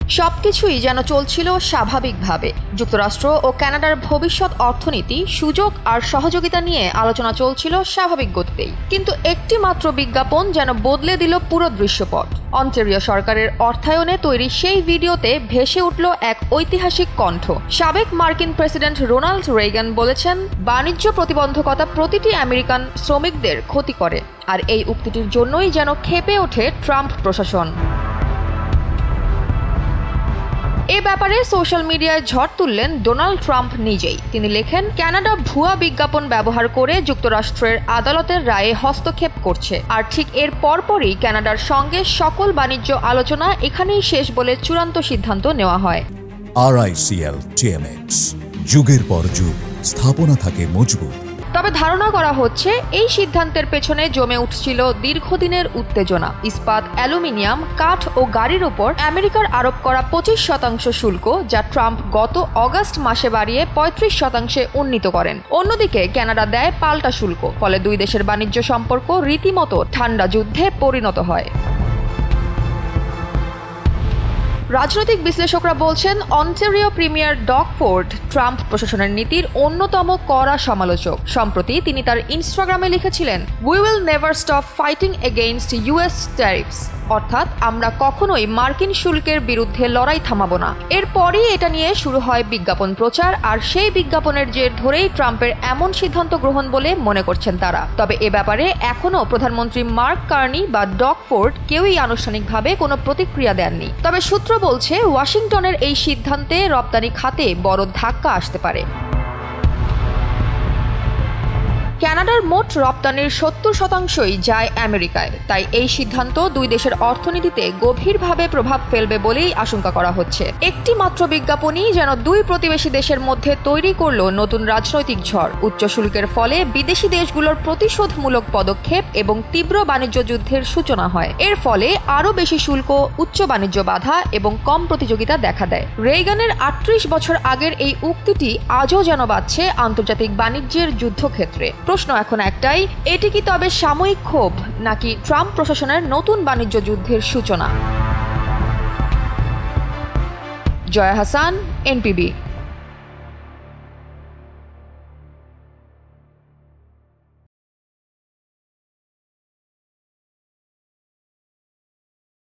সবকিছুই যেন চলছিল স্বাভাবিকভাবে। যুক্তরাষ্ট্র ও কানাডার ভবিষ্যৎ অর্থনীতি, সুযোগ আর সহযোগিতা নিয়ে আলোচনা চলছিল স্বাভাবিক গতিতেই। কিন্তু একটি মাত্র বিজ্ঞাপন যেন বদলে দিল পুরো দৃশ্যপট। অন্টারিও সরকারের অর্থায়নে তৈরি সেই ভিডিওতে ভেসে উঠল এক ঐতিহাসিক কণ্ঠ। সাবেক মার্কিন প্রেসিডেন্ট রোনাল্ড রেগান বলেছেন, বাণিজ্য প্রতিবন্ধকতা প্রতিটি আমেরিকান শ্রমিকদের ক্ষতি করে। আর এই উক্তিটির জন্যই যেন ক্ষেপে ওঠে ট্রাম্প প্রশাসন। এ ব্যাপারে সোশ্যাল মিডিয়ায় ঝড় তুললেন ডোনাল্ড ট্রাম্প নিজেই। তিনি লেখেন, কানাডা ভুয়া বিজ্ঞাপন ব্যবহার করে যুক্তরাষ্ট্রের আদালতের রায়ে হস্তক্ষেপ করছে। আর ঠিক এর পরপরই কানাডার সঙ্গে সকল বাণিজ্য আলোচনা এখানেই শেষ বলে চূড়ান্ত সিদ্ধান্ত নেওয়া হয়। RICL TMX, যুগের পর যুগ স্থাপনা থাকে মজবুত। তবে ধারণা করা হচ্ছে এই সিদ্ধান্তের পেছনে জমে উঠছিল দীর্ঘদিনের উত্তেজনা। ইস্পাত, অ্যালুমিনিয়াম, কাঠ ও গাড়ির উপর আমেরিকার আরোপ করা 25% শুল্ক, যা ট্রাম্প গত অগাস্ট মাসে বাড়িয়ে 35% উন্নীত করেন। অন্যদিকে কানাডা দেয় পাল্টা শুল্ক। ফলে দুই দেশের বাণিজ্য সম্পর্ক রীতিমতো ঠান্ডা যুদ্ধে পরিণত হয়। রাজনৈতিক বিশ্লেষকরা বলছেন, Ontario premier dog Ford Trump প্রশাসনের নীতির অন্যতম কড়া সমালোচক। সম্প্রতি তিনি তার ইনস্টাগ্রামে লিখেছিলেন, we will never stop fighting against US tariffs, অর্থাৎ আমরা কখনোই মার্কিন শুল্কের বিরুদ্ধে লড়াই থামাবো না। এরপরই এটা নিয়ে শুরু হয় বিজ্ঞাপন প্রচার, আর সেই বিজ্ঞাপনের জের ধরেই ট্রাম্পের এমন সিদ্ধান্ত গ্রহণ বলে মনে করছেন তারা। তবে এ ব্যাপারে এখনও প্রধানমন্ত্রী মার্ক কার্নি বা ডগ ফোর্ড কেউই আনুষ্ঠানিকভাবে কোনো প্রতিক্রিয়া দেননি। তবে সূত্র বলছে, ওয়াশিংটনের এই সিদ্ধান্তে রপ্তানি খাতে বড় ধাক্কা আসতে পারে। কানাডার মোট রপ্তানির 70%ই যায় আমেরিকায়। তাই এই সিদ্ধান্ত দুই দেশের অর্থনীতিতে গভীরভাবে প্রভাব ফেলবে বলেই আশঙ্কা করা হচ্ছে। একটি মাত্র বিজ্ঞাপনই যেন দুই প্রতিবেশী দেশের মধ্যে তৈরি করল নতুন রাজনৈতিক ঝড়। উচ্চ শুল্কের ফলে বিদেশি দেশগুলোর প্রতিশোধমূলক পদক্ষেপ এবং তীব্র বাণিজ্য যুদ্ধের সূচনা হয়। এর ফলে আরও বেশি শুল্ক, উচ্চ বাণিজ্য বাধা এবং কম প্রতিযোগিতা দেখা দেয়। রেগানের 38 বছর আগের এই উক্তিটি আজও যেন বাজছে আন্তর্জাতিক বাণিজ্যের যুদ্ধক্ষেত্রে। প্রশ্ন এখন একটাই, এটি কি তবে সাময়িক ক্ষোভ, নাকি ট্রাম্প প্রশাসনের নতুন বাণিজ্য যুদ্ধের সূচনা? জয়া হাসান, NPB।